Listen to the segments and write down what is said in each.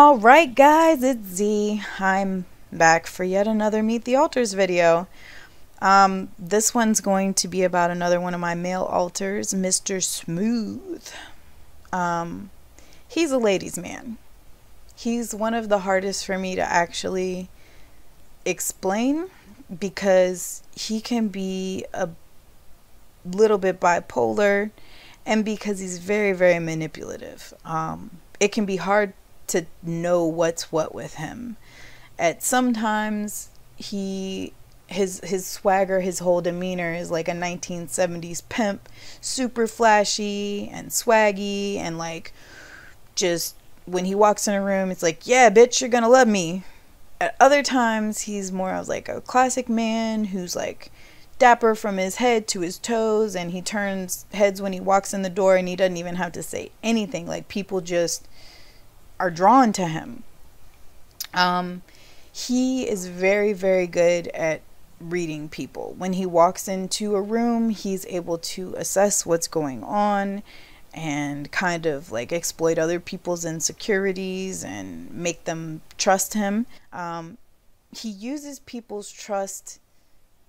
All right, guys, it's Z. I'm back for yet another Meet the Alters video. This one's going to be about another one of my male alters, Mr. Smooth. He's a ladies' man. He's one of the hardest for me to actually explain because he can be a little bit bipolar and because he's very, very manipulative. It can be hard to know what's what with him. At sometimes his swagger, his whole demeanor is like a 1970s pimp, super flashy and swaggy, and like just when he walks in a room it's like, yeah bitch, you're gonna love me. At other times he's more of like a classic man who's like dapper from his head to his toes, and he turns heads when he walks in the door and he doesn't even have to say anything. Like, people just are drawn to him. He is very, very good at reading people. When he walks into a room, he's able to assess what's going on and kind of like exploit other people's insecurities and make them trust him. He uses people's trust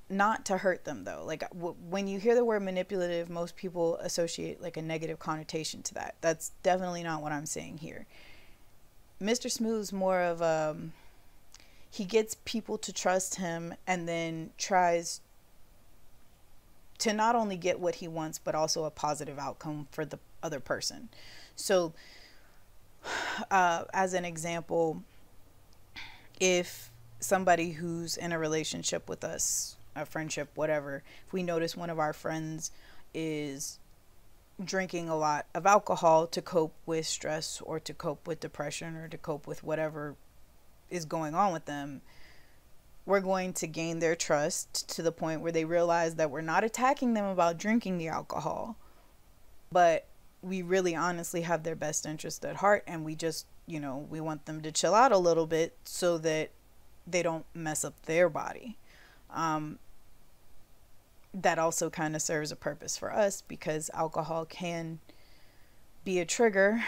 not to hurt them, though. Like, when you hear the word manipulative, most people associate like a negative connotation to that. That's definitely not what I'm saying here. Mr. Smooth's more of he gets people to trust him and then tries to not only get what he wants but also a positive outcome for the other person. So as an example, if somebody who's in a relationship with us, a friendship, whatever, if we notice one of our friends is drinking a lot of alcohol to cope with stress or to cope with depression or to cope with whatever is going on with them, we're going to gain their trust to the point where they realize that we're not attacking them about drinking the alcohol, but we really honestly have their best interest at heart, and we just, you know, we want them to chill out a little bit so that they don't mess up their body. That also kind of serves a purpose for us because alcohol can be a trigger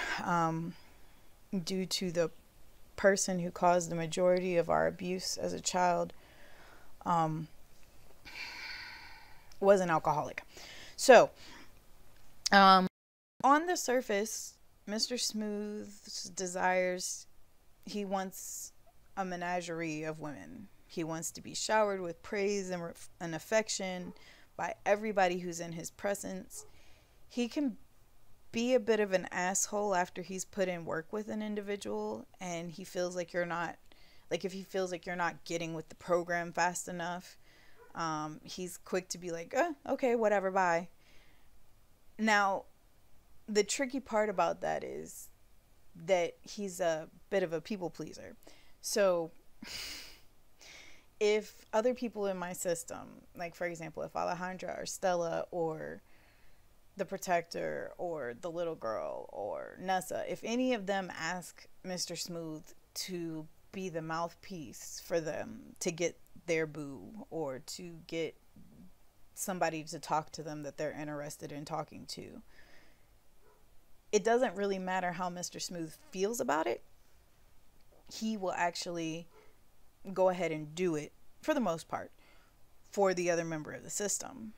due to the person who caused the majority of our abuse as a child was an alcoholic. So on the surface, Mr. Smooth's desires, he wants a menagerie of women. He wants to be showered with praise and affection by everybody who's in his presence. He can be a bit of an asshole after he's put in work with an individual and he feels like you're not, like if he feels like you're not getting with the program fast enough, he's quick to be like, okay, whatever, bye. Now, the tricky part about that is that he's a bit of a people pleaser. So if other people in my system, like for example, if Alejandra or Stella or the protector or the little girl or Nessa, if any of them ask Mr. Smooth to be the mouthpiece for them to get their boo or to get somebody to talk to them that they're interested in talking to, it doesn't really matter how Mr. Smooth feels about it. He will actually go ahead and do it for the most part for the other member of the system.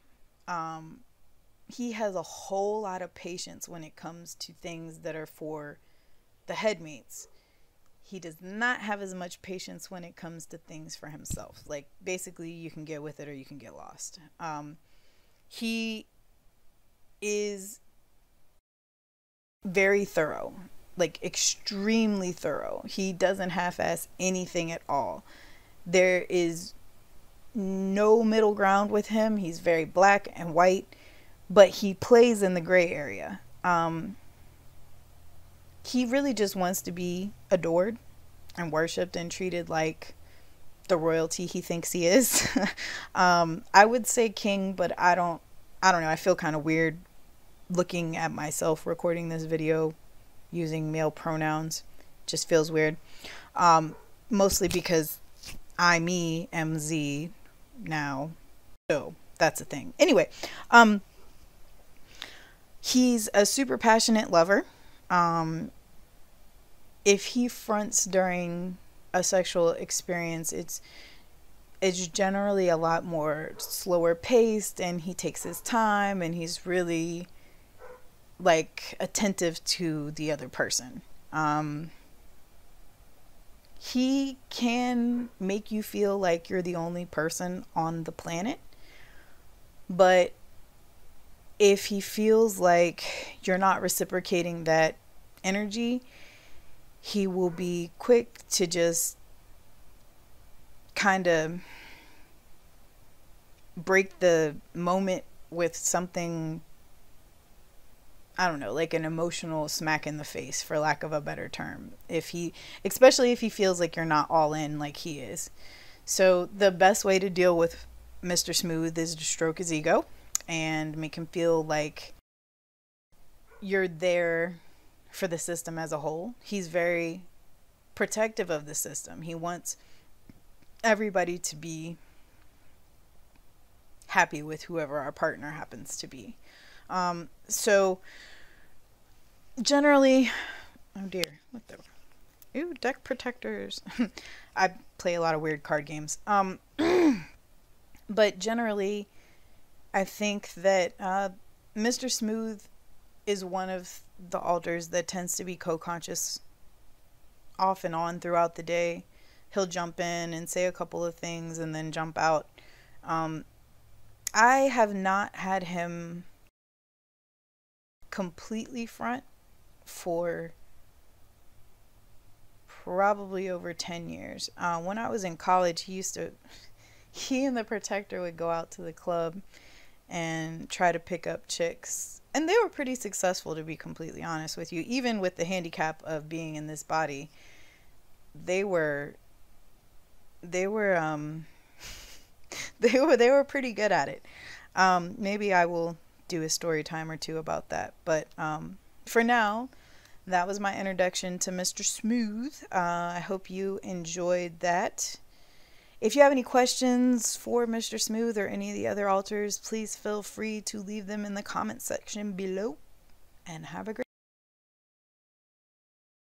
He has a whole lot of patience when it comes to things that are for the headmates. He does not have as much patience when it comes to things for himself. Like, basically, you can get with it or you can get lost. He is very thorough, like extremely thorough. He doesn't half-ass anything at all. There is no middle ground with him. He's very black and white, but he plays in the gray area. He really just wants to be adored and worshipped and treated like the royalty he thinks he is. I would say king, but I don't know. I feel kind of weird looking at myself recording this video using male pronouns. Just feels weird. Mostly because I, me, am Z now. So that's a thing. Anyway, he's a super passionate lover. if he fronts during a sexual experience, it's generally a lot more slower paced, and he takes his time, and he's really like attentive to the other person. He can make you feel like you're the only person on the planet, but if he feels like you're not reciprocating that energy, he will be quick to just kind of break the moment with something, I don't know, like an emotional smack in the face, for lack of a better term. Especially if he feels like you're not all in like he is. So the best way to deal with Mr. Smooth is to stroke his ego and make him feel like you're there for the system as a whole. He's very protective of the system. He wants everybody to be happy with whoever our partner happens to be. So generally, oh dear, what the, ooh, deck protectors. I play a lot of weird card games. But generally, I think that Mr. Smooth is one of the alters that tends to be co-conscious off and on throughout the day. He'll jump in and say a couple of things and then jump out. I have not had him completely front for probably over 10 years. When I was in college, he and the protector would go out to the club and try to pick up chicks. And they were pretty successful, to be completely honest with you. Even with the handicap of being in this body, they were they were pretty good at it. Maybe I will do a story time or two about that. But for now, that was my introduction to Mr. Smooth. I hope you enjoyed that. If you have any questions for Mr. Smooth or any of the other alters, please feel free to leave them in the comment section below. And have a great